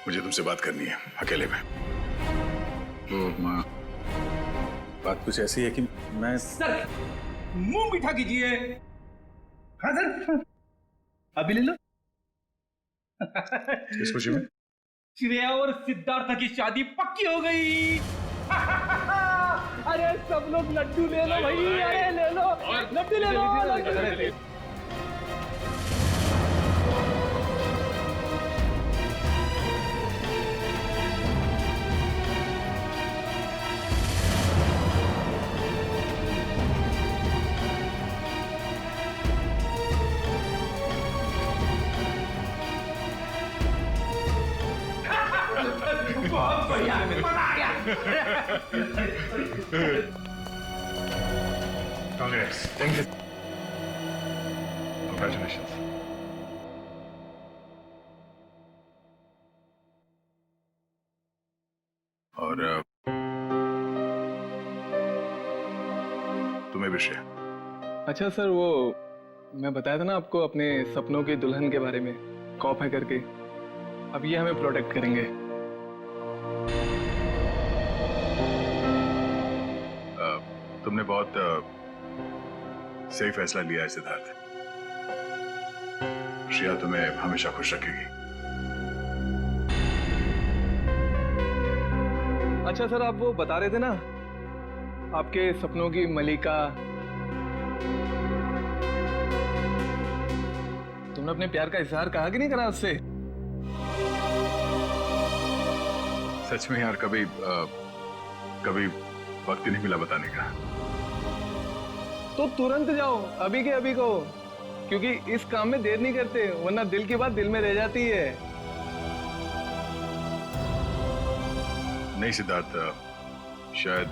मुझे तुमसे बात करनी है अकेले में। तो माँ, बात कुछ ऐसी है कि मैं सर मुंह मीठा कीजिए। हाँ सर, अभी ले लो। किस खुशी में? श्रेया और सिद्धार्थ की शादी पक्की हो गई। अरे सब लोग लड्डू ले लो भाई, अरे ले लो लड्डू, ले लो लड्डू। बहुत बढ़िया, मजा आ गया। Congress, thank you, congratulations. और तुम्हें भी श्रेया। अच्छा सर, वो मैं बताया था ना आपको अपने सपनों की दुल्हन के बारे में, कॉप है करके। अब ये हमें प्रोटेक्ट करेंगे। तुमने बहुत सही फैसला लिया है सिद्धार्थ। श्रेया तुम्हें हमेशा खुश रखेगी। अच्छा सर, आप वो बता रहे थे ना आपके सपनों की मलिका, तुमने अपने प्यार का इजहार कहा कि नहीं करा उससे? सच में यार, कभी वक्त ही नहीं मिला बताने का। तो तुरंत जाओ, अभी के अभी कहो, क्योंकि इस काम में देर नहीं करते, वरना दिल की बात दिल में रह जाती है। नहीं सिद्धार्थ, शायद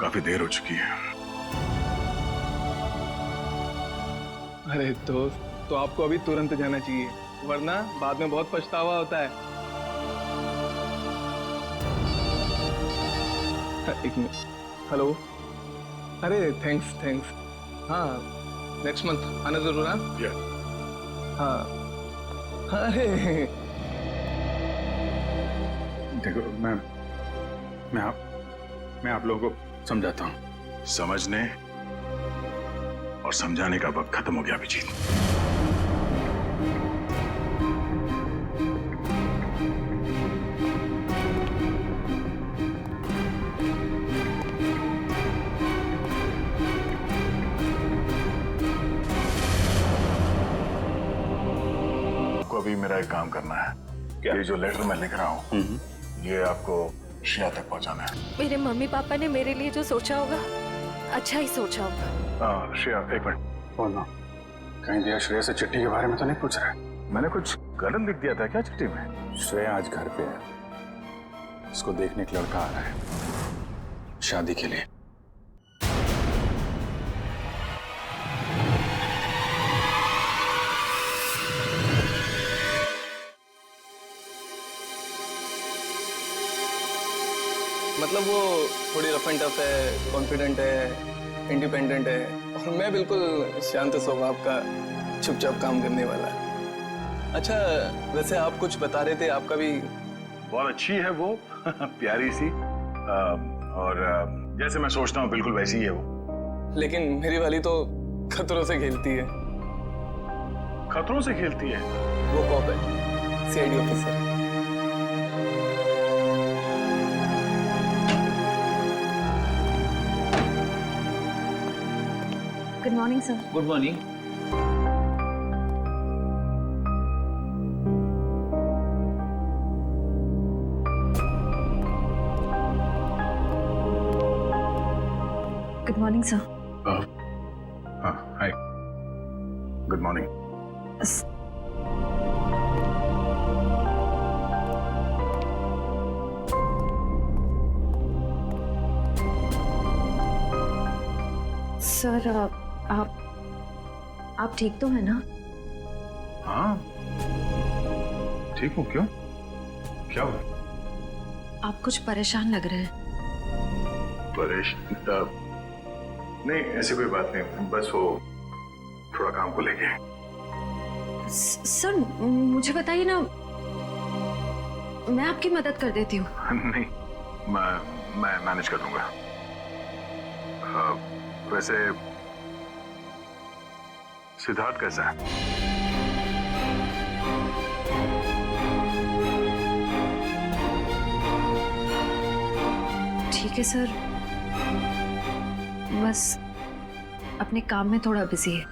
काफी देर हो चुकी है। अरे दोस्त, तो आपको अभी तुरंत जाना चाहिए, वरना बाद में बहुत पछतावा होता है। एक मिनट, हेलो। अरे थैंक्स। हाँ, नेक्स्ट मंथ आना जरूर। हाँ। अरे देखो, मैं आप लोगों को समझाता हूँ। समझने और समझाने का वक्त खत्म हो गया अभिजीत। अभी मेरा एक काम करना है। क्या? ये जो लेटर मैं लिख रहा हूँ, ये आपको श्रेया तक पहुँचाना है। मेरे मम्मी पापा ने मेरे लिए जो सोचा होगा, अच्छा ही सोचा होगा। श्रेया, एक मिनट। बोलना, कहीं दिया श्रेया से चिट्ठी के बारे में तो नहीं पूछ रहा? मैंने कुछ गलत लिख दिया था क्या चिट्ठी में? श्रेया आज घर पे है, उसको देखने एक लड़का आ रहा है शादी के लिए। मतलब वो थोड़ी रफ एंड टफ है, कॉन्फिडेंट है, इंडिपेंडेंट है, और मैं बिल्कुल शांत स्वभाव का, चुपचाप काम करने वाला। अच्छा, वैसे आप कुछ बता रहे थे, आपका भी बहुत अच्छी है वो। प्यारी सी, और जैसे मैं सोचता हूँ बिल्कुल वैसी ही है वो। लेकिन मेरी वाली तो खतरों से खेलती है। खतरों से खेलती है? वो कॉप है, CID officer. Good morning sir. Good morning. Good morning sir. हाँ, हाय, गुड मॉर्निंग। सर, आप ठीक तो है ना? हाँ ठीक हूँ। क्यों, क्या हुआ? आप कुछ परेशान लग रहे हैं। नहीं, ऐसी कोई बात नहीं, बस वो थोड़ा काम को लेके। सर मुझे बताइए ना, मैं आपकी मदद कर देती हूँ। नहीं, मैं मैनेज कर दूंगा। वैसे सिद्धार्थ कैसा है? ठीक है सर, बस अपने काम में थोड़ा बिजी है।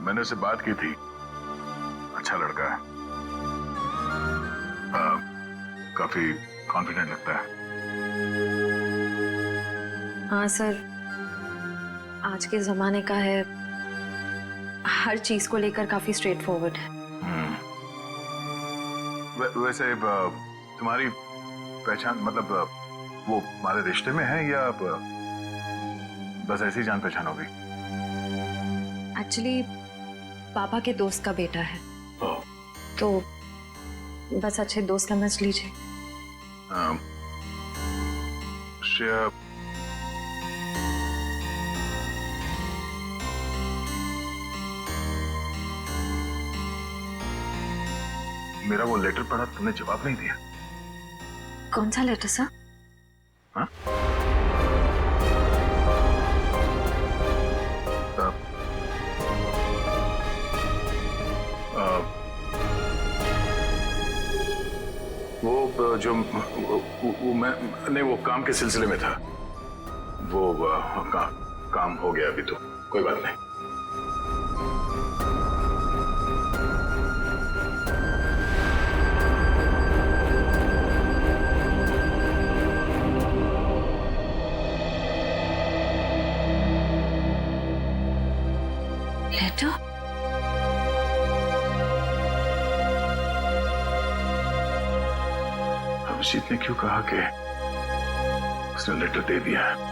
मैंने उससे बात की थी, अच्छा लड़का है, काफी कॉन्फिडेंट लगता है। हाँ सर, आज के जमाने का है, हर चीज को लेकर काफी स्ट्रेट फॉरवर्ड है। वैसे तुम्हारी पहचान, मतलब वो हमारे रिश्ते में है या बस ऐसी जान पहचान हो गई? एक्चुअली पापा के दोस्त का बेटा है, तो बस अच्छे दोस्त समझ लीजिए। श्रेया, मेरा वो लेटर पढ़ा, तुमने जवाब नहीं दिया। कौन सा लेटर सर? हाँ? वो जो वो मैं नहीं, वो काम के सिलसिले में था, वो काम हो गया अभी, तो कोई बात नहीं। लेटर? अभिजीत ने क्यों कहा कि उसने लेटर दे दिया है?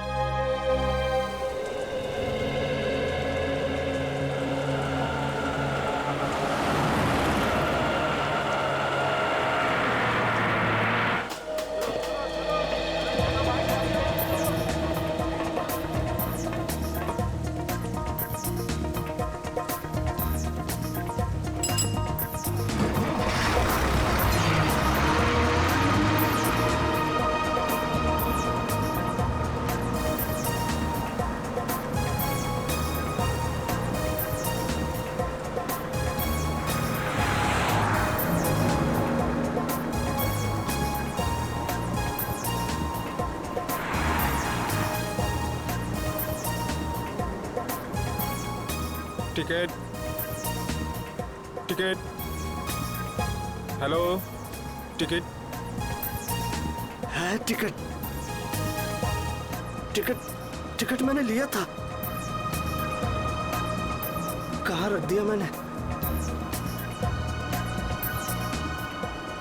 टिकट, टिकट, हेलो, टिकट है। टिकट टिकट टिकट मैंने लिया था, कहाँ रख दिया मैंने?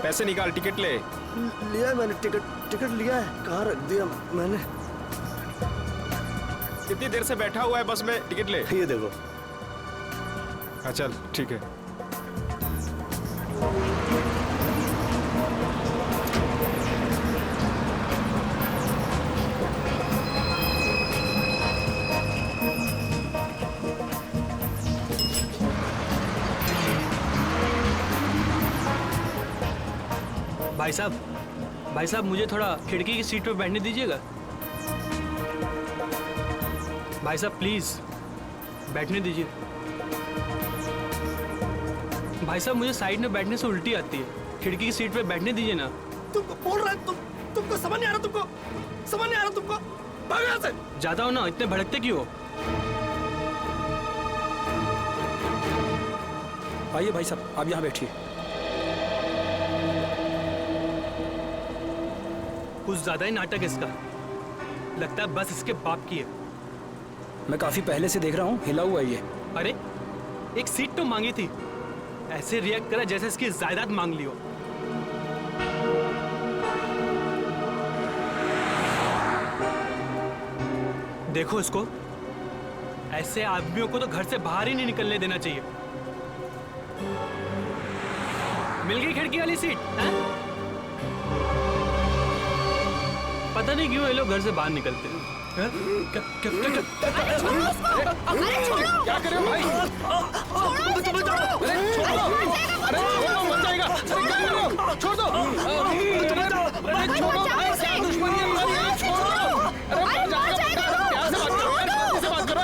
पैसे निकाल, टिकट ले। लिया है मैंने, टिकट लिया है, कहाँ रख दिया मैंने? कितनी देर से बैठा हुआ है बस में, टिकट ले। ये देखो। हाँ चल ठीक है। भाई साहब मुझे थोड़ा खिड़की की सीट पे बैठने दीजिएगा। भाई साहब प्लीज बैठने दीजिए। भाई साहब मुझे साइड में बैठने से उल्टी आती है, खिड़की की सीट पे बैठने दीजिए ना। तुमको बोल रहा है, तुमको समझ नहीं आ रहा? तुमको समझ नहीं आ रहा? तुमको भागो यहाँ से। जाता हो ना, इतने भड़कते क्यों हो? आइए भाई साहब, आप यहाँ बैठिए। कुछ ज्यादा ही नाटक इसका, लगता है बस इसके बाप की है। मैं काफी पहले से देख रहा हूँ, हिला हुआ ये। अरे एक सीट तो मांगी थी, ऐसे रिएक्ट करा जैसे इसकी जायदाद मांग ली हो। देखो इसको, ऐसे आदमियों को तो घर से बाहर ही नहीं निकलने देना चाहिए। मिल गई खिड़की वाली सीट है? पता नहीं क्यों ये लोग घर से बाहर निकलते हैं। हैं? क्या कर रहे हो भाई? अरे छोड़ दो, मर जाएगा। अरे क्या कर रहे हो? छोड़ दो। अरे छोड़ो, क्या दुश्मनी है तुम्हारी? छोड़ो। अरे मर जाएगा। प्यार से बात करो, ऐसे बात करो,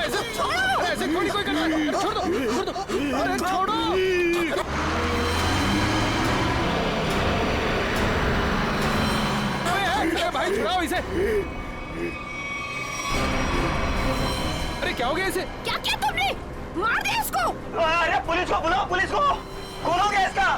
ऐसे थोड़ी कोई करता है। छोड़ दो। अरे छोड़ो। अरे भाई छुड़ाओ इसे। अरे क्या हो गया इसे? क्या किया तुमने? मार दिया इसको। अरे पुलिस को बुलाओ, पुलिस को खोलोगे इसका।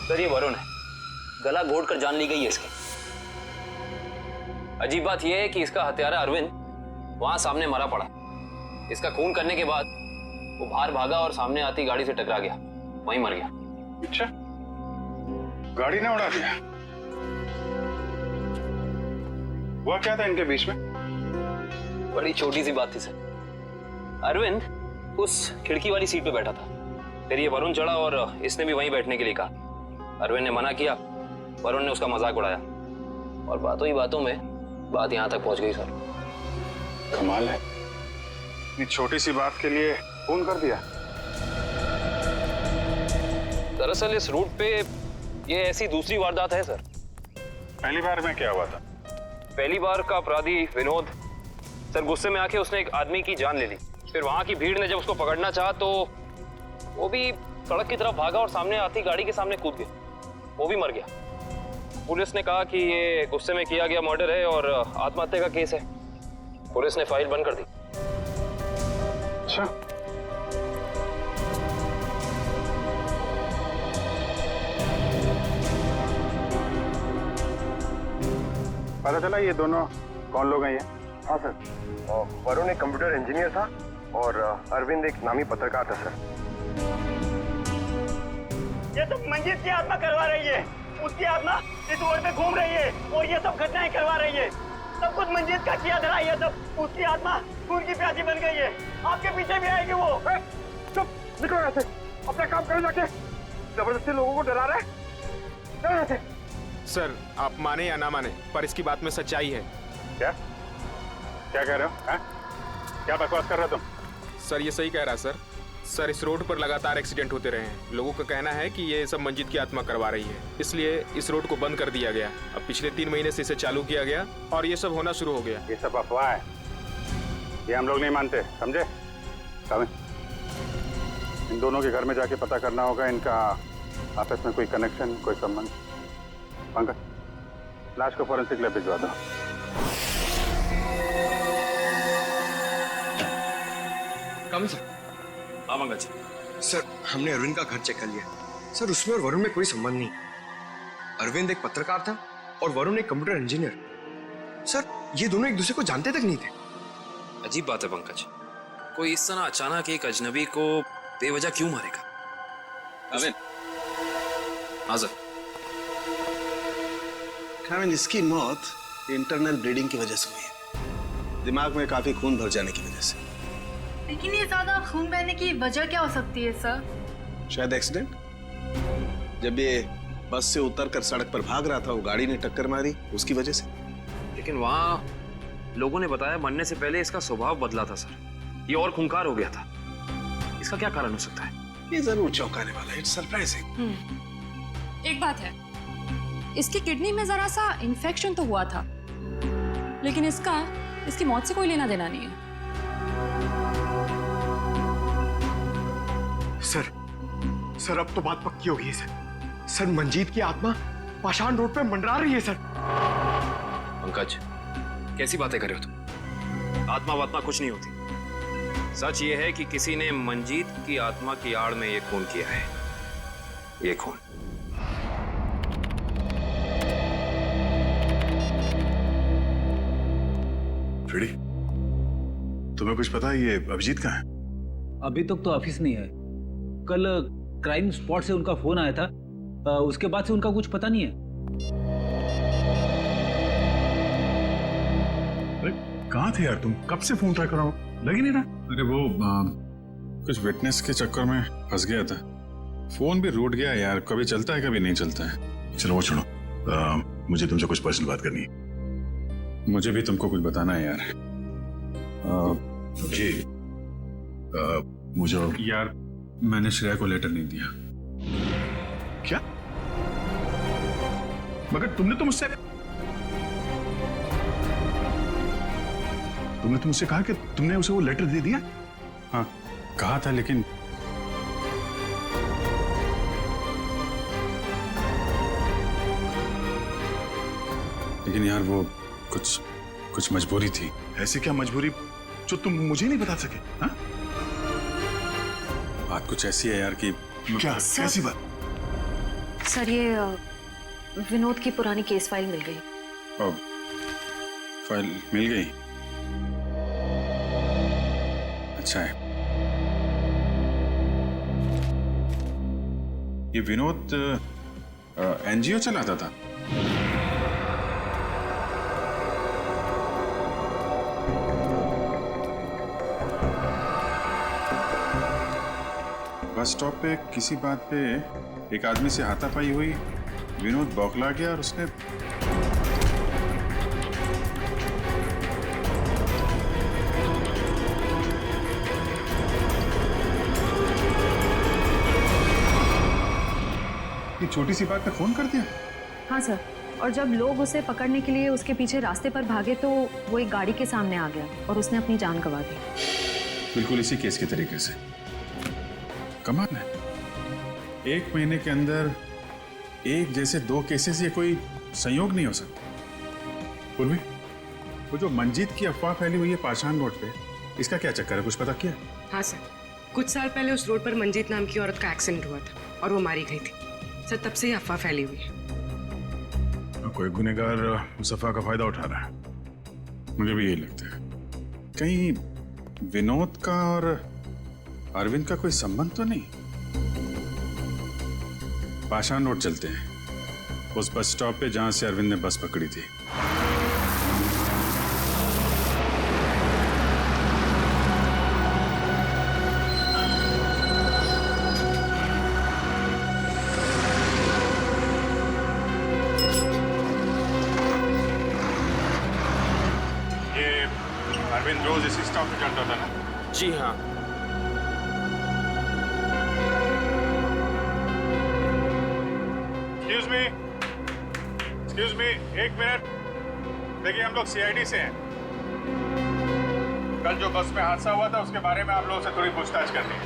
सर ये वरुण है, गला घोट कर जान ली गई है इसकी। अजीब बात यह है कि इसका हत्यारा अरविंद वहां सामने मरा पड़ा। इसका खून करने के बाद वो बाहर भागा और सामने आती गाड़ी से टकरा गया, वहीं मर गया। अच्छा, गाड़ी ने उड़ा दिया। हुआ क्या था इनके बीच में? बड़ी छोटी सी बात थी सर। अरविंद उस खिड़की वाली सीट पे बैठा था, फिर ये वरुण चढ़ा और इसने भी वहीं बैठने के लिए कहा। अरविंद ने मना किया, वरुण ने उसका मजाक उड़ाया और बातों ही बातों में बात यहां तक पहुंच गई सर। कमाल है, इतनी छोटी सी बात के लिए फोन कर दिया। दरअसल इस रूट पे ये ऐसी दूसरी वारदात है सर। पहली बार में क्या हुआ था? पहली बार का अपराधी विनोद सर गुस्से में आके उसने एक आदमी की जान ले ली। फिर वहां की भीड़ ने जब उसको पकड़ना चाहा तो वो भी सड़क की तरफ भागा और सामने आती गाड़ी के सामने कूद गया, वो भी मर गया। पुलिस ने कहा कि ये गुस्से में किया गया मर्डर है और आत्महत्या का केस है। पुलिस ने फाइल बंद कर दी। अच्छा, पता चला ये दोनों कौन लोग हैं? ये हाँ सर, वरुण एक कंप्यूटर इंजीनियर था और अरविंद एक नामी पत्रकार था सर। ये सब मंजीत की आत्मा करवा रही है। उसकी आत्मा इस रोड पे घूम रही है और ये सब घटनाएं करवा रही है। सब कुछ मंजीत का किया धरा है। सब उसकी आत्मा खून की प्यासी बन गई है। आपके पीछे भी आएगी वो। चुप, निकलो यहाँ से। अपना काम करो जाके। जबरदस्ती लोगों को डरा रहे हैं। चलो यहाँ से। सर आप माने या ना माने, पर इसकी बात में सच्चाई है। क्या क्या कह रहे हो? हैं? क्या बकवास कर रहे हो तुम? सर ये सही कह रहा सर। सर इस रोड पर लगातार एक्सीडेंट होते रहे हैं। लोगों का कहना है कि ये सब मंजीत की आत्मा करवा रही है, इसलिए इस रोड को बंद कर दिया गया। अब पिछले 3 महीने से इसे चालू किया गया और ये सब होना शुरू हो गया। ये सब अफवाह है, ये हम लोग नहीं मानते, समझे? इन दोनों के घर में जाके पता करना होगा इनका आपस में कोई कनेक्शन, कोई संबंध। पंकज, लाश को फॉरेंसिक लैब भिजवा दो। कम सर। हाँ पंकज। सर हमने अरविंद का घर चेक कर लिया सर, उसमें और वरुण में कोई संबंध नहीं। अरविंद एक पत्रकार था और वरुण एक कंप्यूटर इंजीनियर। सर ये दोनों एक दूसरे को जानते तक नहीं थे। अजीब बात है पंकज, कोई इस तरह अचानक एक अजनबी को बेवजह क्यों मारेगा? अरविंद। हाँ सर। इसकी मौत इंटरनल ब्लीडिंग की वजह से हुई है, दिमाग में काफी खून भर जाने की वजह से। लेकिन ये ज्यादा खून बहने की वजह क्या हो सकती है सर? शायद एक्सीडेंट। जब ये बस से उतरकर सड़क पर भाग रहा था, वो गाड़ी ने टक्कर मारी, उसकी वजह से। लेकिन वहाँ लोगों ने बताया मरने से पहले इसका स्वभाव बदला था सर, ये और खूंखार हो गया था। इसका क्या कारण हो सकता है? ये जरूर चौंकाने वाला है। It's surprising. एक बात है, इसकी किडनी में जरा सा इन्फेक्शन तो हुआ था, लेकिन इसकी मौत से कोई लेना देना नहीं है। सर अब तो बात पक्की हो गई है सर। सर मंजीत की आत्मा पाषाण रोड पे मंडरा रही है सर। पंकज कैसी बातें कर रहे हो तुम? आत्मा वात्मा कुछ नहीं होती। सच ये है कि किसी ने मंजीत की आत्मा की आड़ में ये खून किया है। ये खून फ्रेडी, तुम्हें कुछ पता है ये अभिजीत कहाँ है? अभी तक तो ऑफिस नहीं है। कल क्राइम स्पॉट से उनका फोन आया था, उसके बाद से उनका कुछ पता नहीं है। अरे कहाँ थे यार तुम? कब से फोन ट्राई कर रहा हूँ, लग ही नहीं रहा। अरे वो कुछ विटनेस के चक्कर में फंस गया था। फोन भी रूट गया यार, कभी चलता है कभी नहीं चलता है। चलो वो छोड़ो, मुझे तुमसे कुछ पर्सनल बात करनी है। मुझे भी तुमको कुछ बताना है यार। जी मुझे यार, मैंने श्रेया को लेटर नहीं दिया। क्या? मगर तुमने तो मुझसे कहा कि तुमने उसे वो लेटर दे दिया। हाँ कहा था, लेकिन यार वो कुछ मजबूरी थी। ऐसी क्या मजबूरी जो तुम मुझे नहीं बता सके? हाँ? बात कुछ ऐसी है यार कि क्या? कैसी बात? सर ये विनोद की पुरानी केस फाइल मिल गई। फाइल मिल गई? अच्छा है। ये विनोद एनजीओ चलाता था। बस स्टॉप पे किसी बात पे एक आदमी से हाथापाई हुई, विनोद बौखला गया और उसने ये छोटी सी बात पे फोन कर दिया। हाँ सर, और जब लोग उसे पकड़ने के लिए उसके पीछे रास्ते पर भागे तो वो एक गाड़ी के सामने आ गया और उसने अपनी जान गंवा दी। बिल्कुल इसी केस के तरीके से। कमाल है, 1 महीने के अंदर एक जैसे 2 केसेस, ये कोई संयोग नहीं हो सकता। पूर्वी, वो जो मंजीत की अफवाह फैली हुई है पाषाण रोड पे, इसका क्या चक्कर है, कुछ पता किया? हाँ सर, कुछ साल पहले उस रोड पर मंजीत नाम की औरत का एक्सीडेंट हुआ था और वो मारी गई थी। सर तब से ही अफवाह फैली हुई है। कोई गुनहगार उस अफवाह का फायदा उठा रहा है। मुझे भी यही लगता है। कहीं विनोद का और अरविंद का कोई संबंध तो नहीं? पाषाण रोड चलते हैं, उस बस स्टॉप पे जहां से अरविंद ने बस पकड़ी थी। ये अरविंद रोज इसी स्टॉप पे चलता था ना? जी हाँ। Excuse me, 1 minute. देखिए हम लोग सीआईडी से हैं। कल जो बस में हादसा हुआ था उसके बारे में आप लोगों से थोड़ी पूछताछ करनी है।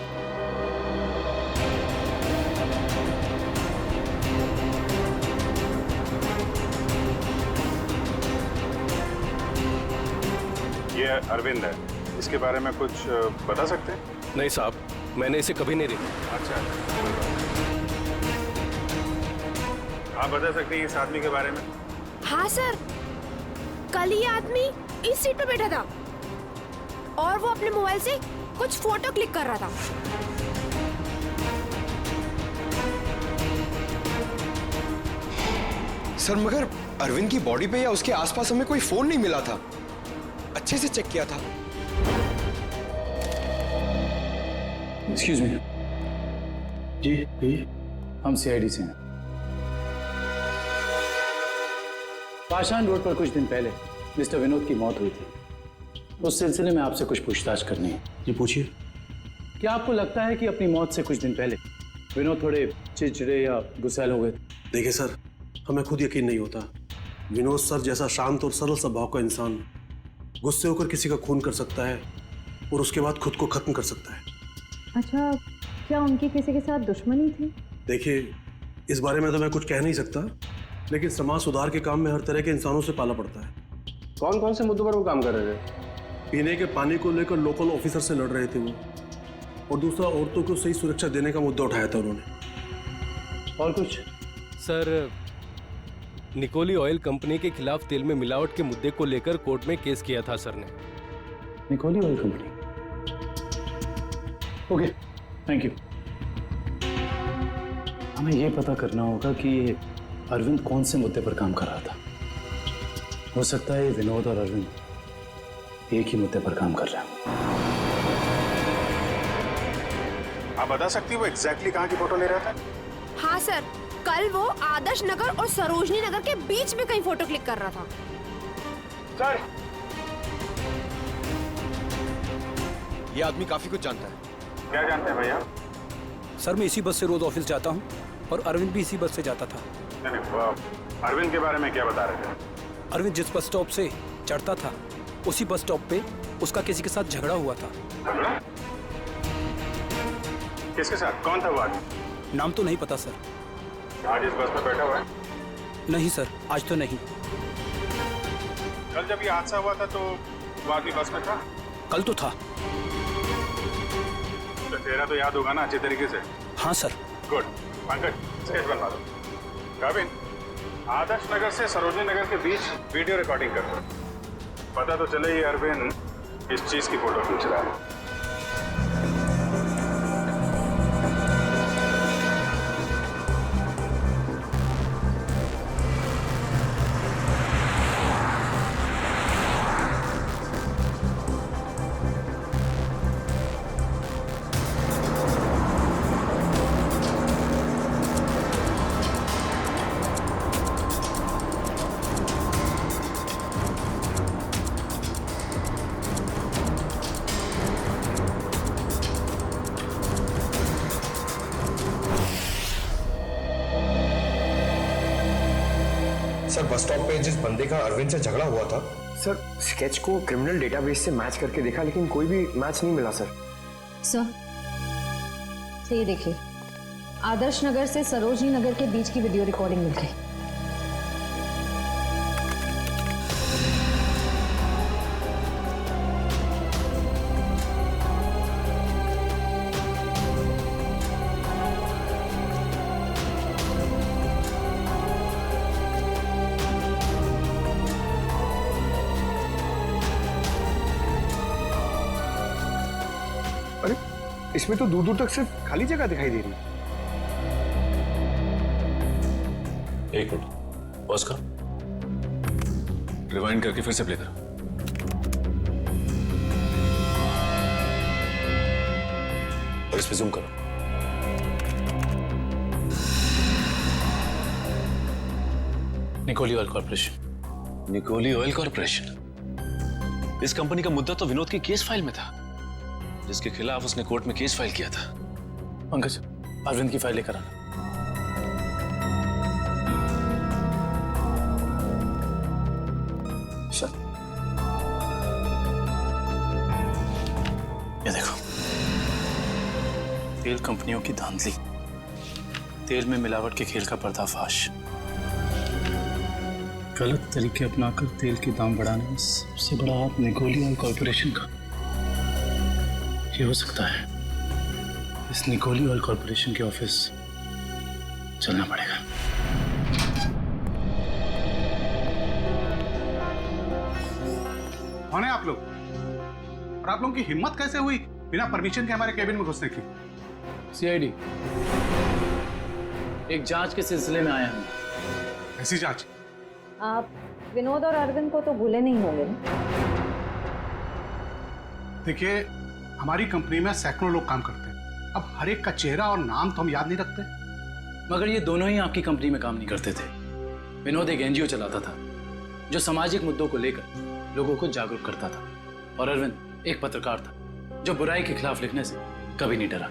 ये अरविंद है, इसके बारे में कुछ बता सकते हैं? नहीं साहब, मैंने इसे कभी नहीं देखा। अच्छा, आप बता सकते हैं इस आदमी के बारे में? हाँ सर, कल ये आदमी इस सीट पे बैठा था और वो अपने मोबाइल से कुछ फोटो क्लिक कर रहा था। सर मगर अरविंद की बॉडी पे या उसके आसपास हमें कोई फोन नहीं मिला था। अच्छे से चेक किया था। Excuse me. जी हम सीआईडी से हैं। पाषाण रोड पर कुछ दिन पहले मिस्टर विनोद की मौत हुई थी। उस सिलसिले में आपसे कुछ पूछताछ करनी है। जी पूछिए। क्या आपको लगता है कि अपनी मौत से कुछ दिन पहले विनोद थोड़े चिड़चिड़े या गुस्सैल हो गए थे? देखिए सर, हमें खुद यकीन नहीं होता। विनोद सर जैसा शांत और सरल स्वभाव का इंसान गुस्से होकर किसी का खून कर सकता है और उसके बाद खुद को खत्म कर सकता है। अच्छा, क्या उनकी किसी के साथ दुश्मनी थी? देखिए, इस बारे में तो मैं कुछ कह नहीं सकता, लेकिन समाज सुधार के काम में हर तरह के इंसानों से पाला पड़ता है। कौन कौन से मुद्दों पर वो काम कर रहे थे? पीने के पानी को लेकर लोकल ऑफिसर से लड़ रहे थे वो, और दूसरा औरतों को सही सुरक्षा देने का मुद्दा उठाया था उन्होंने। और कुछ? सर, निकोली ऑयल कंपनी के खिलाफ तेल में मिलावट के मुद्दे को लेकर कोर्ट में केस किया था सर ने। निकोली oil company? Okay, thank you. हमें ये पता करना होगा कि ये अरविंद कौन से मुद्दे पर काम कर रहा था। हो सकता है विनोद और अरविंद एक ही मुद्दे पर काम कर रहे हैं। आप बता सकती हो वो एग्जैक्टली कहाँ की फोटो ले रहा था? हाँ सर, कल वो आदर्श नगर और सरोजनी नगर के बीच में कहीं फोटो क्लिक कर रहा था। सर, ये आदमी काफी कुछ जानता है। क्या जानते हैं भैया? सर मैं इसी बस से रोज ऑफिस जाता हूँ और अरविंद भी इसी बस से जाता था। नहीं, वो अरविंद के बारे में क्या बता रहे थे? अरविंद जिस बस स्टॉप से चढ़ता था उसी बस स्टॉप पे उसका किसी के साथ झगड़ा हुआ था। झगड़ा? किसके साथ? कौन था वो आदमी? नाम तो नहीं पता सर। आज इस बस में बैठा हुआ है? नहीं सर, आज तो नहीं। कल जब ये हादसा हुआ था तो वो आदमी बस में था? कल तो था। तो तेरा तो याद होगा ना अच्छे तरीके से? हाँ सर। गुड। पंकज, स्केच बनवा दो। गाविन, आदर्श नगर से सरोजनी नगर के बीच वीडियो रिकॉर्डिंग कर दो। पता तो चले ये अरविंद इस चीज की फोटो खींच रहा है। सर, बस स्टॉप पे जिस बंदे का अरविंद से झगड़ा हुआ था, सर स्केच को क्रिमिनल डेटाबेस से मैच करके देखा लेकिन कोई भी मैच नहीं मिला सर। सर ये देखिए, आदर्श नगर से सरोजनी नगर के बीच की वीडियो रिकॉर्डिंग मिल गई। अरे, इसमें तो दूर दूर तक सिर्फ खाली जगह दिखाई दे रही है। एक मिनट, पॉज कर, रिवाइंड करके फिर से प्ले कर। और इस पे जूम करो। निकोली ऑयल कॉर्पोरेशन। निकोली ऑयल कॉर्पोरेशन? इस कंपनी का मुद्दा तो विनोद की केस फाइल में था, जिसके खिलाफ उसने कोर्ट में केस फाइल किया था। पंकज, अरविंद की फाइल लेकर आना। सर, ये देखो, तेल कंपनियों की धांधली, तेल में मिलावट के खेल का पर्दाफाश, गलत तरीके अपनाकर तेल के दाम बढ़ाने में सबसे बड़ा हाथ निकोली ऑयल कॉर्पोरेशन का। ये हो सकता है इस निकोली ऑयल कॉर्पोरेशन के ऑफिस चलना पड़ेगा। कौन है आप लोग? और आप लोगों की हिम्मत कैसे हुई बिना परमिशन के हमारे केबिन में घुसने की? सीआईडी, एक जांच के सिलसिले में आया हूं। ऐसी जांच? आप विनोद और अरविंद को तो भूले नहीं होंगे ना? देखिए, हमारी कंपनी में सैकड़ों लोग काम करते हैं। अब हर एक का चेहरा और नाम तो हम याद नहीं रखते। मगर ये दोनों ही आपकी कंपनी में काम नहीं करते थे। विनोद एक एनजीओ चलाता था जो सामाजिक मुद्दों को लेकर लोगों को जागरूक करता था, और अरविंद एक पत्रकार था जो बुराई के खिलाफ लिखने से कभी नहीं डरा।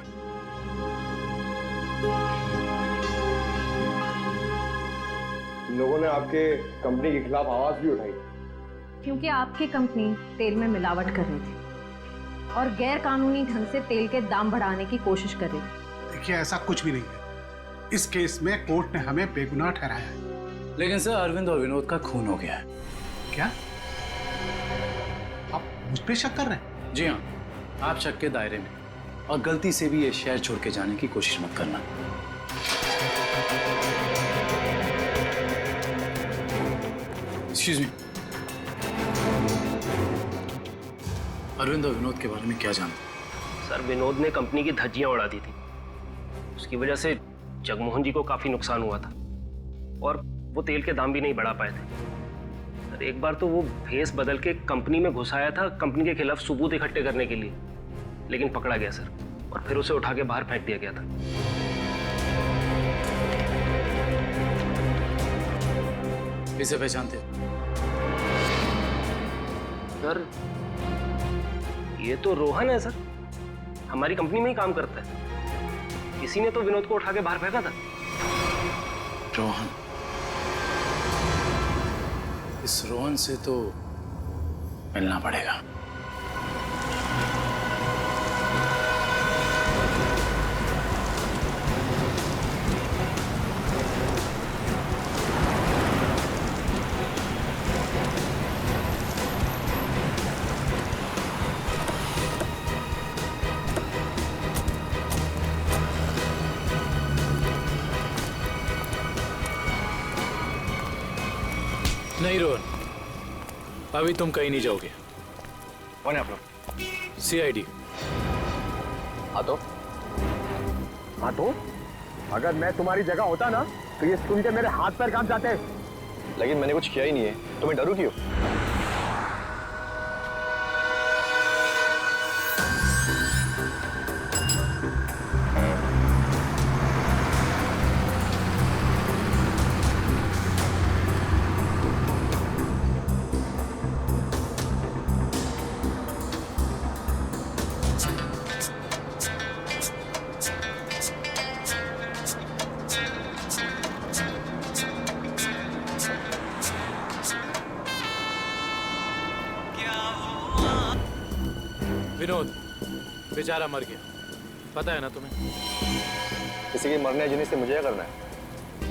लोगों ने आपके कंपनी के खिलाफ आवाज भी उठाई क्योंकि आपकी कंपनी तेल में मिलावट कर रही थी और गैर कानूनी ढंग से तेल के दाम बढ़ाने की कोशिश कर रही थी। देखिए, ऐसा कुछ भी नहीं है। इस केस में कोर्ट ने हमें बेगुनाह ठहराया है। लेकिन सर, अरविंद और विनोद का खून हो गया है। क्या आप मुझ पे शक कर रहे हैं? जी हाँ, आप शक के दायरे में, और गलती से भी ये शहर छोड़ के जाने की कोशिश मत करना। एक्सक्यूज मी, अरविंद और विनोद के बारे में क्या जानते हैं? सर विनोद ने कंपनी की धज्जियां उड़ा दी थी। उसकी वजह से जगमोहन जी को काफी नुकसान हुआ था और वो तेल के दाम भी नहीं बढ़ा पाए थे। सर एक बार तो वो भेस बदल के कंपनी में घुस आया था कंपनी के खिलाफ सबूत इकट्ठे करने के लिए, लेकिन पकड़ा गया सर और फिर उसे उठा के बाहर फेंक दिया गया था। इसे पहचानते? सर ये तो रोहन है सर, हमारी कंपनी में ही काम करता है। किसी ने तो विनोद को उठा के बाहर फेंका था। रोहन? इस रोहन से तो मिलना पड़ेगा। नहीं रोहन, अभी तुम कहीं नहीं जाओगे। कौन है आप लोग? CID। हाँ तो अगर मैं तुम्हारी जगह होता ना तो ये सुन के मेरे हाथ पैर कांप जाते। लेकिन मैंने कुछ किया ही नहीं है, तो मैं डरू क्यों? विनोद बेचारा मर गया, पता है ना तुम्हें? किसी के मरने जीने से मुझे क्या करना है?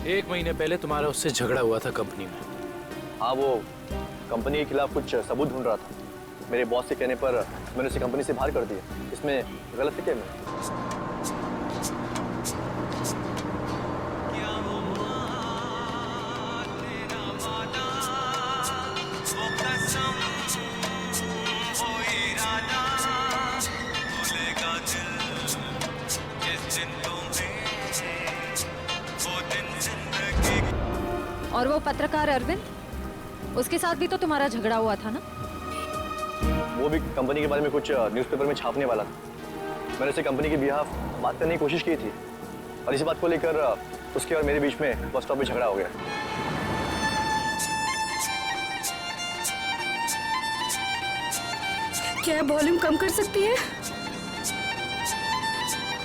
1 महीने पहले तुम्हारा उससे झगड़ा हुआ था कंपनी में। हाँ, वो कंपनी के खिलाफ कुछ सबूत ढूंढ रहा था। मेरे बॉस के कहने पर मैंने उसे कंपनी से बाहर कर दिया। इसमें गलत है क्या मैं? और वो पत्रकार अरविंद, उसके साथ भी तो तुम्हारा झगड़ा हुआ था ना? वो भी कंपनी के बारे में कुछ न्यूज़पेपर में छापने वाला था। मैंने उसे कंपनी के बिहाफ बात करने की कोशिश की थी और इसी बात को लेकर उसके और मेरे बीच में बस स्टॉप पे झगड़ा हो गया। क्या वॉल्यूम कम कर सकती है?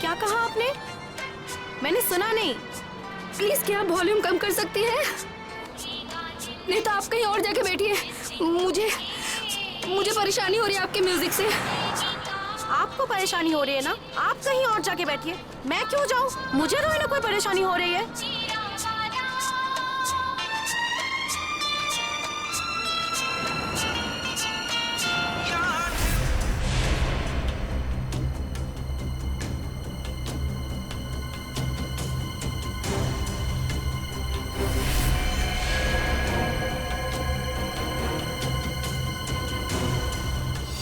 क्या कहा आपने? मैंने सुना नहीं। प्लीज क्या वॉल्यूम कम कर सकती है? नहीं तो आप कहीं और जाके बैठिए। मुझे परेशानी हो रही है आपके म्यूजिक से। आपको परेशानी हो रही है ना? आप कहीं और जाके बैठिए। मैं क्यों जाऊं? मुझे तो ना कोई परेशानी हो रही है।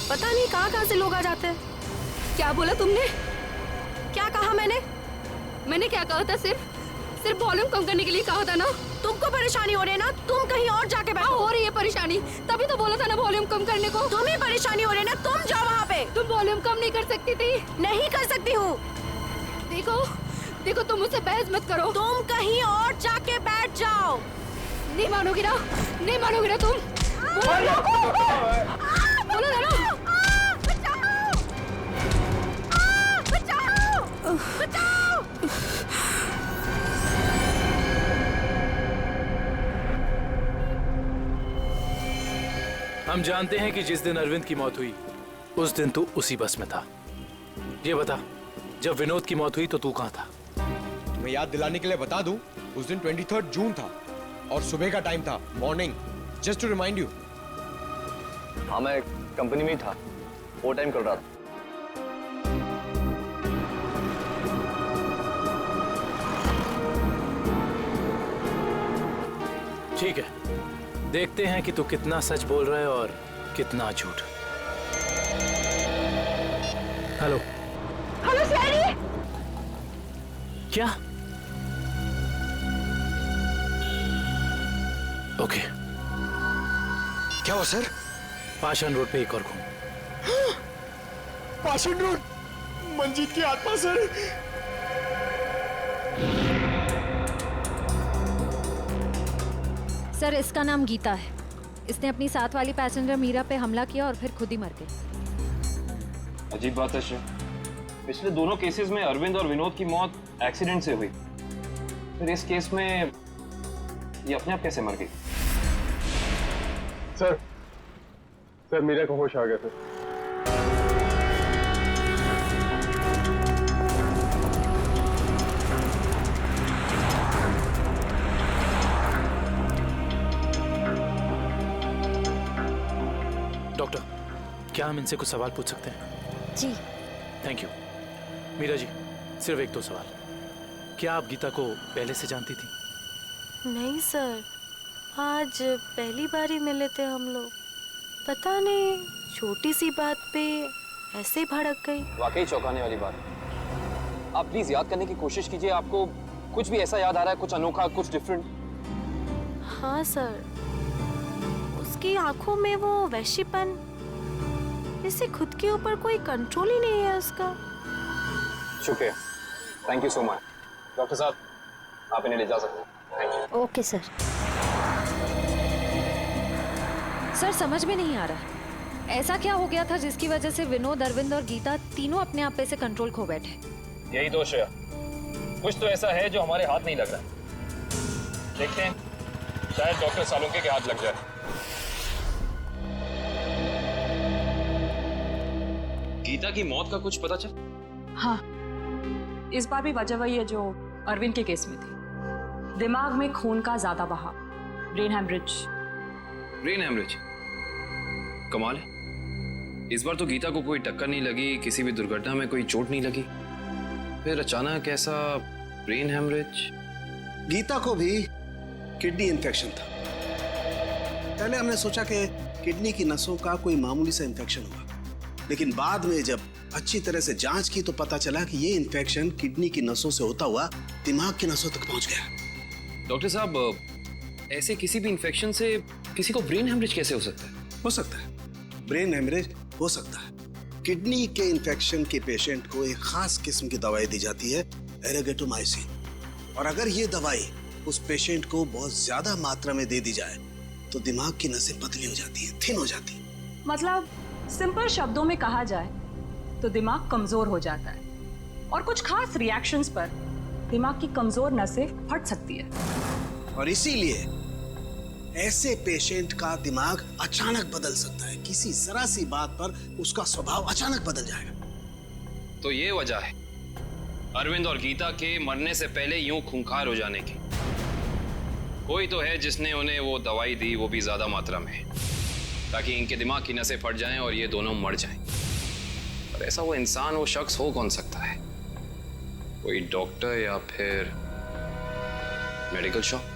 पता नहीं कहाँ से लोग आ जाते हैं। क्या बोला तुमने? क्या कहा मैंने? मैंने क्या कहा था? सिर्फ वॉल्यूम कम करने के लिए कहा था ना। तुमको परेशानी हो रही है ना? तुम कहीं और जाके बैठो। हो रही है परेशानी, तभी तो बोला था ना वॉल्यूम कम करने को। तुम्हें परेशानी हो रही है ना? तुम जाओ वहाँ पे। तुम वॉल्यूम कम नहीं कर सकती थी? नहीं कर सकती हूँ। देखो तुम मुझसे बहस मत करो। तुम कहीं और जाके बैठ जाओ। नहीं मानोगी ना? नहीं मानोगी ना तुम? बोलो ना। बचाओ! हम जानते हैं कि जिस दिन अरविंद की मौत हुई उस दिन तू उसी बस में था। ये बता, जब विनोद की मौत हुई तो तू कहाँ था? मैं याद दिलाने के लिए बता दूं, उस दिन 23 जून था और सुबह का टाइम था, morning, just to remind you. हाँ, मैं कंपनी में ही था, वो टाइम कर रहा था। ठीक है, देखते हैं कि तू कितना सच बोल रहा है और कितना झूठ। हेलो, क्या? ओके। क्या हुआ सर? पाषाण रोड पे एक और खून। पाषाण रोड, मंजीत की आत्मा सर। सर, इसका नाम गीता है। इसने अपनी साथ वाली पैसेंजर मीरा पे हमला किया और फिर खुद ही मर गई। अजीब बात है श्रेया, पिछले दोनों केसेस में अरविंद और विनोद की मौत एक्सीडेंट से हुई, फिर इस केस में ये अपने आप कैसे मर गई? सर मीरा को होश आ गया था। डॉक्टर, क्या हम इनसे कुछ सवाल पूछ सकते हैं? जी। Thank you. मीरा जी, सिर्फ एक दो सवाल। क्या आप गीता को पहले से जानती थी? नहीं सर, आज पहली बार ही मिले थे हम लोग। पता नहीं छोटी सी बात पे ऐसे ही भड़क गई। वाकई चौंकाने वाली बात है। आप प्लीज याद करने की कोशिश कीजिए, आपको कुछ भी ऐसा याद आ रहा है, कुछ अनोखा, कुछ डिफरेंट? हाँ सर, उसकी आंखों में वो वैश्यपन, जैसे खुद के ऊपर कोई कंट्रोल ही नहीं है उसका। शुक्रिया, thank you so much. Doctor साहब, आप इन्हें ले जा सकते हैं। Thank you. Okay sir. Sir, समझ में नहीं आ रहा ऐसा क्या हो गया था जिसकी वजह से विनोद, अरविंद और गीता तीनों अपने आप पे से कंट्रोल खो बैठे। यही दोष है, कुछ तो ऐसा है जो हमारे हाथ नहीं लग रहा। देखते हैं, शायद डॉक्टर सालुंके के हाथ लग जाए। गीता की मौत का कुछ पता चल? हाँ, इस बार भी वजह वही है जो अरविंद के केस में थी। दिमाग में खून का ज्यादा बहाव, ब्रेन हेमरेज। Brain haemorrhage? कमाल है, इस बार तो गीता को कोई टक्कर नहीं लगी, किसी भी दुर्घटना में कोई चोट नहीं लगी, फिर अचानक ऐसा ब्रेन हेमरेज। गीता को भी किडनी इन्फेक्शन था। पहले हमने सोचा कि किडनी की नसों का कोई मामूली सा इन्फेक्शन हुआ, लेकिन बाद में जब अच्छी तरह से जांच की तो पता चला कि ये इन्फेक्शन किडनी की नसों से होता हुआ दिमाग की नसों तक पहुंच गया। डॉक्टर साहब, ऐसे किसी भी इन्फेक्शन से किसी को ब्रेन हेमरेज कैसे हो सकता है? हो सकता है, ब्रेन हेमरेज हो सकता है। किडनी के इन्फेक्शन के पेशेंट को एक खास किस्म की दवाई दी जाती है, एरेगेटोमाइसिन, और अगर ये दवाई उस पेशेंट को बहुत ज्यादा मात्रा में दे दी जाए तो दिमाग की नसें पतली हो जाती है, थिन हो जाती है। मतलब सिंपल शब्दों में कहा जाए तो दिमाग कमजोर हो जाता है और कुछ खास रिएक्शंस पर दिमाग की कमजोर नसें फट सकती है। और इसीलिए ऐसे पेशेंट का दिमाग अचानक बदल सकता है, किसी जरा सी बात पर उसका स्वभाव अचानक बदल जाएगा। तो ये वजह है अरविंद और गीता के मरने से पहले यूं खूंखार हो जाने की। कोई तो है जिसने उन्हें वो दवाई दी, वो भी ज्यादा मात्रा में, ताकि इनके दिमाग की नसें फट जाएं और ये दोनों मर जाएं। पर ऐसा वो इंसान, वो शख्स हो कौन सकता है? कोई डॉक्टर या फिर मेडिकल शॉप?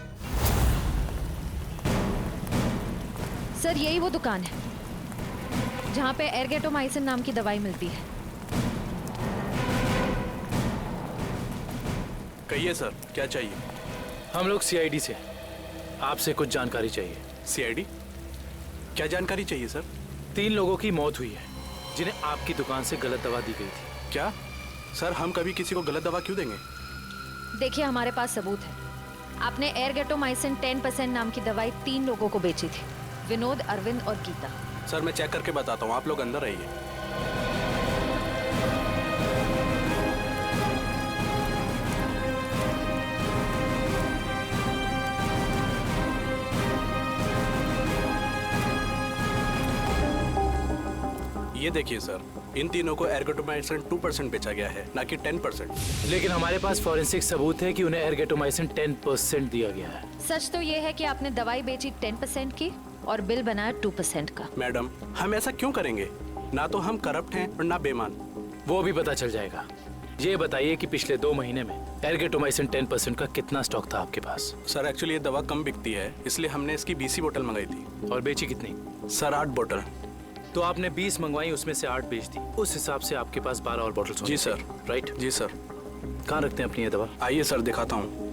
सर, यही वो दुकान है जहाँ पे एरगेटोमाइसिन नाम की दवाई मिलती है। कहिए सर, क्या चाहिए? हम लोग सीआईडी से, आपसे कुछ जानकारी चाहिए। सीआईडी? क्या जानकारी चाहिए सर? 3 लोगों की मौत हुई है जिन्हें आपकी दुकान से गलत दवा दी गई थी। क्या सर, हम कभी किसी को गलत दवा क्यों देंगे? देखिए, हमारे पास सबूत है। आपने एरगेटोमाइसिन 10% नाम की दवाई 3 लोगों को बेची थी, विनोद, अरविंद और गीता। सर, मैं चेक करके बताता हूँ, आप लोग अंदर रहिए। ये देखिए सर, इन तीनों को एरगेटोमाइसिन 2% बेचा गया है, ना कि 10%। लेकिन हमारे पास फॉरेंसिक सबूत है कि उन्हें एरगेटोमाइसिन 10% दिया गया है। सच तो ये है कि आपने दवाई बेची 10% की और बिल बनाया 2% का। मैडम, हम ऐसा क्यों करेंगे? ना तो हम करप्ट हैं और ना बेईमान। वो भी पता चल जाएगा। ये बताइए कि पिछले 2 महीने में एरगेटोमाइसिन 10% का कितना स्टॉक था आपके पास? सर, एक्चुअली ये दवा कम बिकती है, इसलिए हमने इसकी 20 बोतल मंगाई थी। और बेची कितनी? सर, 8 बोतल। तो आपने 20 मंगवाई, उसमें से 8 बेच दी। उस हिसाब से आपके पास 12 और बॉटल्स जी सर। राइट? जी सर। कहाँ रखते हैं अपनी ये दवा? आइए सर दिखाता हूँ।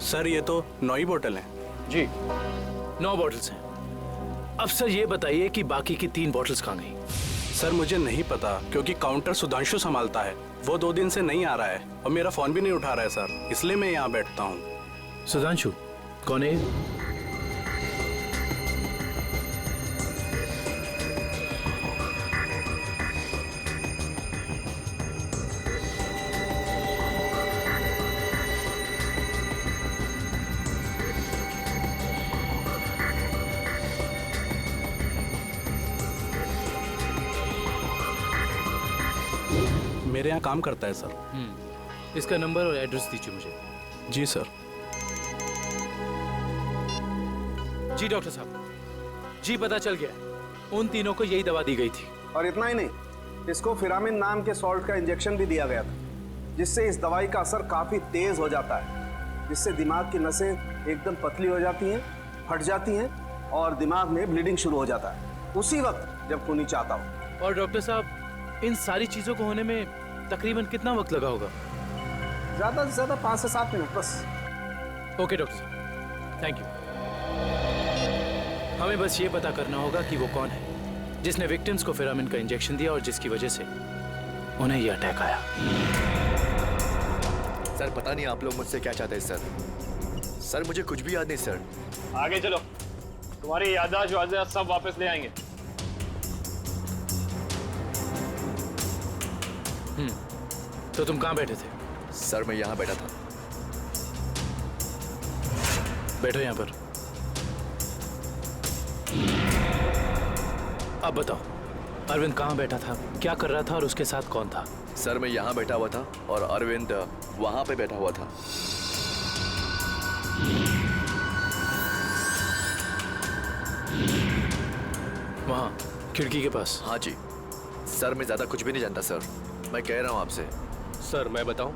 सर ये तो 9 ही बोतल है। जी 9 बॉटल्स हैं। अब सर ये बताइए कि बाकी की 3 बॉटल्स कहाँ गई? सर मुझे नहीं पता, क्योंकि काउंटर सुधांशु संभालता है। वो 2 दिन से नहीं आ रहा है और मेरा फोन भी नहीं उठा रहा है सर, इसलिए मैं यहाँ बैठता हूँ। सुधांशु कौन है? मेरे यहाँ काम करता है सर। इसका नंबर और एड्रेस दीजिए मुझे। जी सर। जी डॉक्टर साहब, जी पता चल गया, उन तीनों को यही दवा दी गई थी। और इतना ही नहीं, इसको फिरामिन नाम के सॉल्ट का इंजेक्शन भी दिया गया था, जिससे इस दवाई का असर काफी तेज हो जाता है, जिससे दिमाग की नसें एकदम पतली हो जाती हैं, फट जाती हैं और दिमाग में ब्लीडिंग शुरू हो जाता है उसी वक्त जब खूनी चाहता हो। और डॉक्टर साहब, इन सारी चीजों को होने में तकरीबन कितना वक्त लगा होगा? ज्यादा से ज्यादा 5 से 7 मिनट बस। ओके डॉक्टर साहब, थैंक यू। हमें बस ये पता करना होगा कि वो कौन है जिसने विक्टिम्स को फिरामिन का इंजेक्शन दिया और जिसकी वजह से उन्हें ये अटैक आया। सर पता नहीं आप लोग मुझसे क्या चाहते हैं सर। सर मुझे कुछ भी याद नहीं सर। आगे चलो, तुम्हारी याददाश्त सब वापस ले आएंगे। तो तुम कहाँ बैठे थे? सर मैं यहाँ बैठा था। बैठो यहाँ पर। अब बताओ, अरविंद कहाँ बैठा था, क्या कर रहा था और उसके साथ कौन था? सर मैं यहाँ बैठा हुआ था और अरविंद वहां पे बैठा हुआ था। वहाँ खिड़की के पास? हाँ जी सर, मैं ज्यादा कुछ भी नहीं जानता सर, मैं कह रहा हूँ आपसे। सर मैं बताऊं?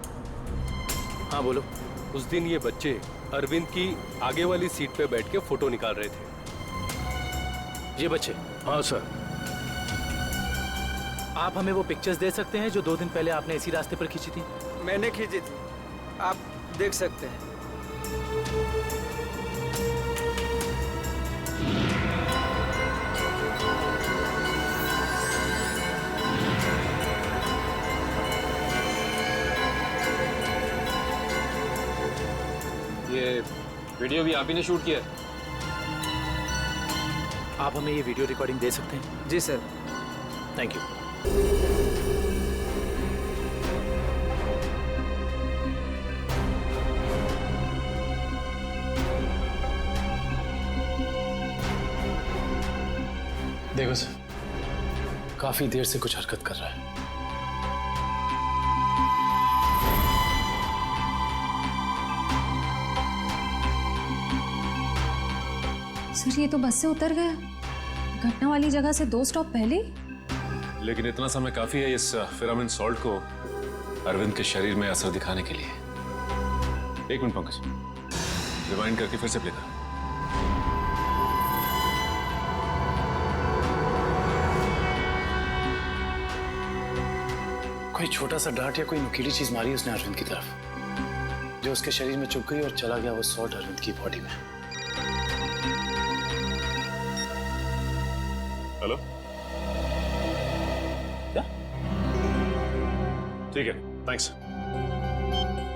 हाँ बोलो। उस दिन ये बच्चे अरविंद की आगे वाली सीट पे बैठ के फोटो निकाल रहे थे। ये बच्चे? हाँ सर। आप हमें वो पिक्चर्स दे सकते हैं जो 2 दिन पहले आपने इसी रास्ते पर खींची थी? मैंने खींची थी, आप देख सकते हैं। ये वीडियो भी आप ही ने शूट किया है? आप हमें ये वीडियो रिकॉर्डिंग दे सकते हैं? जी सर। Thank you. देखो सर, काफी देर से कुछ हरकत कर रहा है। सर ये तो बस से उतर गया, घटना वाली जगह से 2 स्टॉप पहले। लेकिन इतना समय काफी है इस फिरामिन सॉल्ट को अरविंद के शरीर में असर दिखाने के लिए। 1 मिनट पंकज, रिवाइंड करके फिर से प्ले कर। कोई छोटा सा डांट या कोई नुकीली चीज मारी उसने अरविंद की तरफ, जो उसके शरीर में चुभ गई और चला गया वो सॉल्ट अरविंद की बॉडी में। हेलो, क्या? ठीक है, थैंक्स।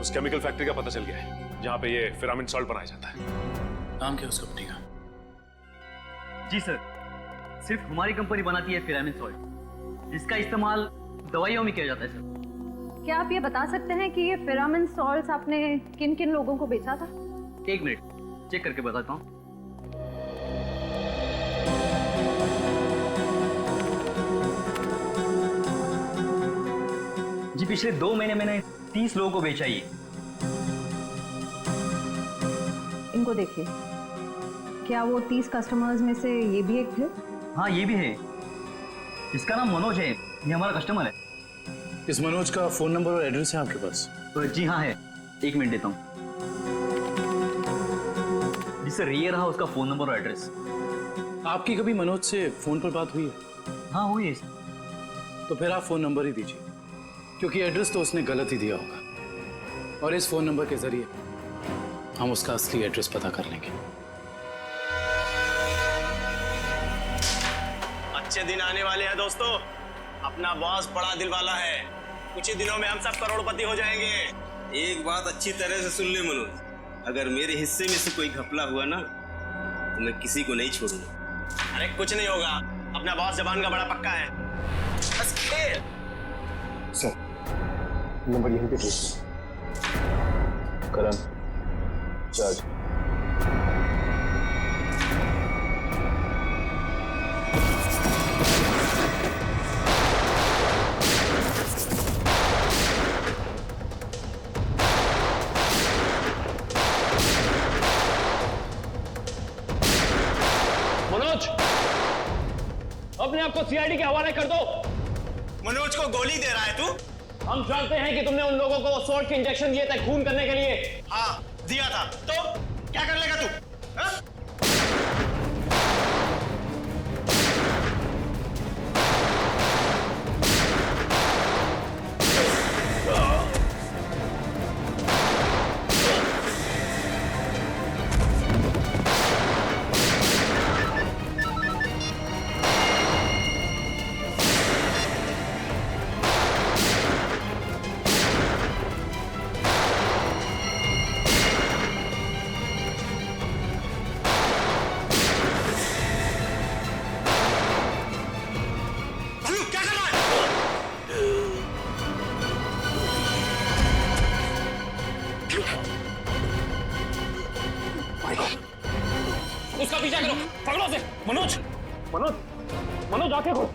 उस केमिकल फैक्ट्री का पता चल गया है जहां पे ये फिरामिन सॉल्ट बनाया जाता है। नाम क्या उस कंपनी का? जी सर, सिर्फ हमारी कंपनी बनाती है फिरामिन सॉल्ट, जिसका इस्तेमाल दवाइयों में किया जाता है सर। क्या आप ये बता सकते हैं कि ये फिरामिन सॉल्ट्स आपने किन किन लोगों को बेचा था? 1 मिनट चेक करके बताता हूँ। जी पिछले 2 महीने मैंने 30 लोगों को बेचा ये। इनको देखिए, क्या वो 30 कस्टमर्स में से ये भी एक थे? हाँ ये भी है, इसका नाम मनोज है, ये हमारा कस्टमर है। इस मनोज का फोन नंबर और एड्रेस है आपके पास? जी हाँ है, 1 मिनट देता हूँ। सर ये रहा उसका फोन नंबर और एड्रेस। आपकी कभी मनोज से फोन पर बात हुई है? हाँ हुई है। तो फिर आप फोन नंबर ही दीजिए, क्योंकि एड्रेस तो उसने गलत ही दिया होगा, और इस फोन नंबर के जरिए हम उसका असली एड्रेस पता कर लेंगे। अच्छे दिन आने वाले हैं दोस्तों। अपना बॉस बड़ा दिल वाला है, कुछ ही दिनों में हम सब करोड़पति हो जाएंगे। एक बात अच्छी तरह से सुन ले मनोज, अगर मेरे हिस्से में से कोई घपला हुआ ना तो मैं किसी को नहीं छोड़ूंगा। अरे कुछ नहीं होगा, अपना बॉस जबान का बड़ा पक्का है, बस खेल। सर नंबर यहीं पे भेज। करण जज। मनोज, अपने आप को सीआईडी के हवाले कर दो। मनोज को गोली दे रहा है तू? हम जानते हैं कि तुमने उन लोगों को सॉल्ट के इंजेक्शन दिए थे खून करने के लिए। हाँ दिया था, तो क्या कर लेगा तू? हाँ? उसका पीछा करो, पकड़ो उसे। मनोज, मनोज, मनोज आंखें खोल।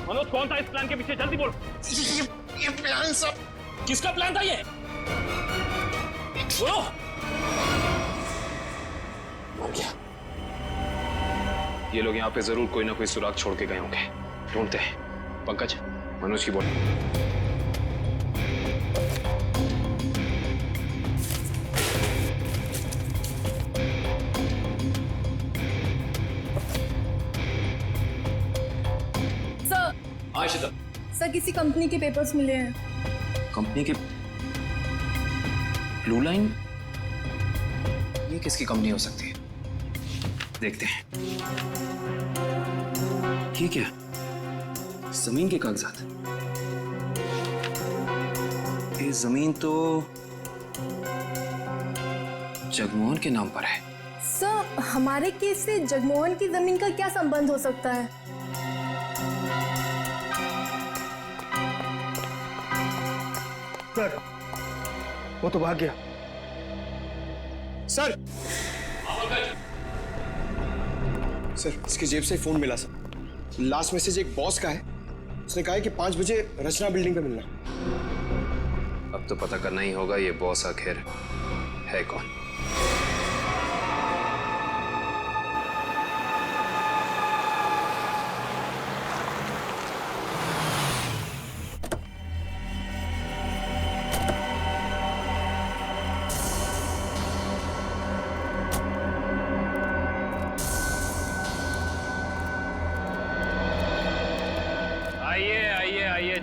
मनोज कौन था इस प्लान के पीछे, जल्दी बोल। ये प्लान सब किसका प्लान था ये? बोलो। मर गया। ये लोग यहाँ पे जरूर कोई ना कोई सुराग छोड़ के गए होंगे, ढूंढते हैं। पंकज, मनोज की बोल। सर किसी कंपनी के पेपर्स मिले हैं। कंपनी के? Blue line? ये किसकी कंपनी हो सकती है? देखते हैं। ये क्या? जमीन के कागजात। ये जमीन तो जगमोहन के नाम पर है। सर हमारे केस से जगमोहन की जमीन का क्या संबंध हो सकता है? सर वो तो भाग गया। सर सर इसकी जेब से फोन मिला सर। लास्ट मैसेज एक बॉस का है, उसने कहा है कि 5 बजे रचना बिल्डिंग पे मिलना। अब तो पता करना ही होगा ये बॉस आखिर है कौन।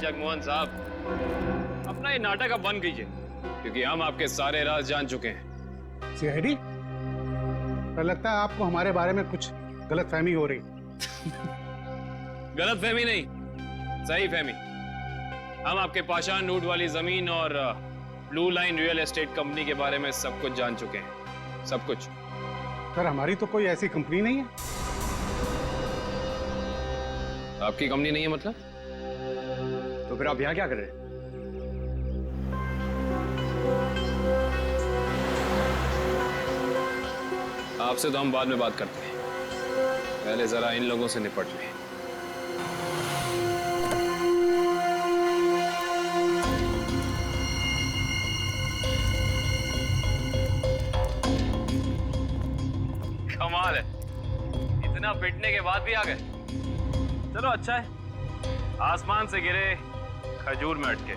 जगमोहन साहब, अपना ये नाटक अब बंद कीजिए, क्योंकि हम आपके सारे राज जान चुके हैं। सीआईडी? पर लगता है आपको हमारे बारे में कुछ गलतफहमी हो रही। गलतफहमी नहीं, सही फहमी। हम आपके पाषाण नूट वाली जमीन और blue line real estate company के बारे में सब कुछ जान चुके हैं, सब कुछ। सर हमारी तो कोई ऐसी कंपनी नहीं है। आपकी कंपनी नहीं है मतलब? तो फिर आप यहाँ क्या कर रहे हैं? आपसे तो हम बाद में बात करते हैं, पहले जरा इन लोगों से निपट लें। कमाल है, इतना पिटने के बाद भी आ गए। चलो अच्छा है, आसमान से गिरे खजूर में अटके।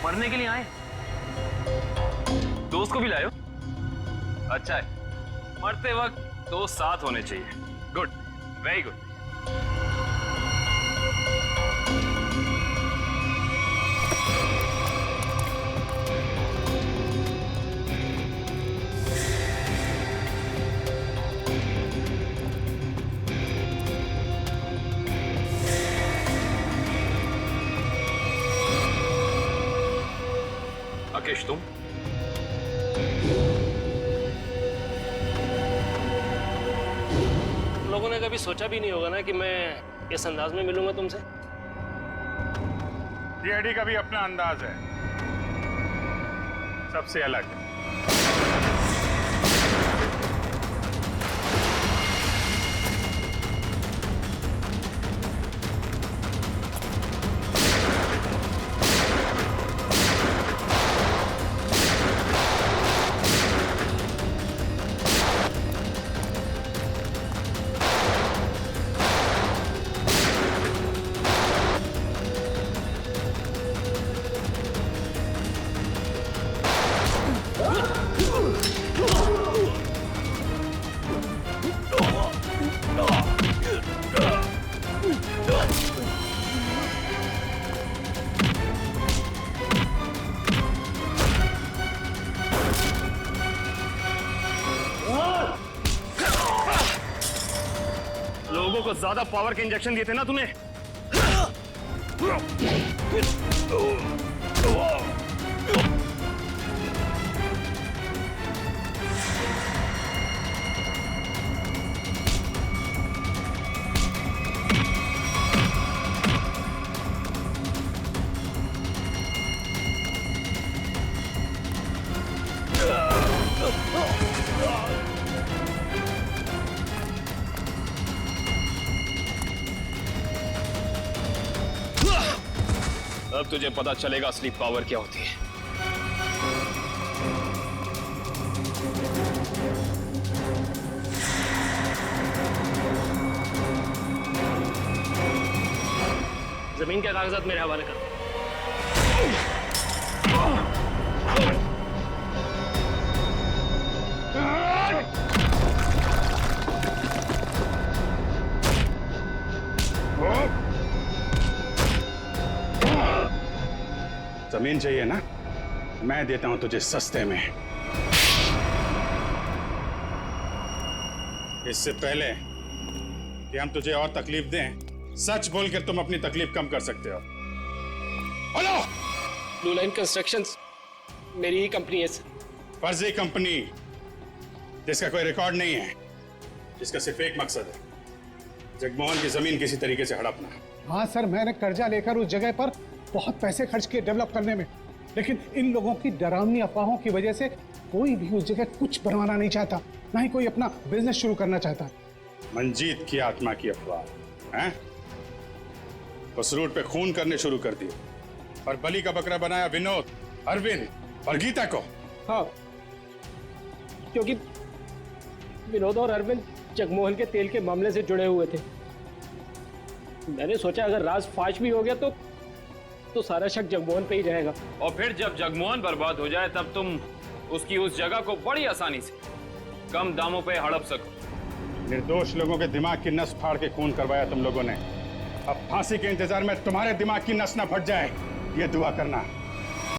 मरने के लिए आए? दोस्त को भी लाए हो? अच्छा है, मरते वक्त दो साथ होने चाहिए। Good, very good. राकेश, तुम? लोगों ने कभी सोचा भी नहीं होगा ना कि मैं इस अंदाज में मिलूंगा तुमसे। सीआईडी का भी अपना अंदाज है, सबसे अलग। लोगों को ज्यादा पावर के इंजेक्शन दिए थे ना तूने। अब तुझे पता चलेगा असली पावर क्या होती है। जमीन के कागजात मेरे हवाले कर। जमीन चाहिए ना, मैं देता हूं तुझे सस्ते में। इससे पहले कि हम तुझे और तकलीफ दें, सच बोलकर तुम अपनी तकलीफ कम कर सकते हो। हेलो, ब्लू लाइन कंस्ट्रक्शंस मेरी ही कंपनी है सर। फर्जी कंपनी जिसका कोई रिकॉर्ड नहीं है, जिसका सिर्फ एक मकसद है, जगमोहन की जमीन किसी तरीके से हड़पना। हाँ सर, मैंने कर्जा लेकर उस जगह पर बहुत पैसे खर्च किए डेवलप करने में, लेकिन इन लोगों की डरावनी अफवाहों की वजह से कोई भी उस जगह कुछ बनवाना नहीं चाहता, ना ही कोई अपना बिजनेस शुरू करना चाहता। मंजीत की आत्मा की अफवाह हैं? उस रूट पे खून करने शुरू कर दिए और बलि का बकरा बनाया विनोद, अरविंद और गीता को। हाँ, क्योंकि विनोद और अरविंद जगमोहन के तेल के मामले से जुड़े हुए थे। मैंने सोचा अगर राज फाश भी हो गया तो सारा शक जगमोहन पे ही रहेगा। और फिर जब जगमोहन बर्बाद हो जाए तब तुम उसकी उस जगह को बड़ी आसानी से कम दामों पे हड़प सको। निर्दोष लोगों के दिमाग की नस फाड़ के खून करवाया तुम लोगों ने। अब फांसी के इंतजार में तुम्हारे दिमाग की नस न फट जाए, ये दुआ करना।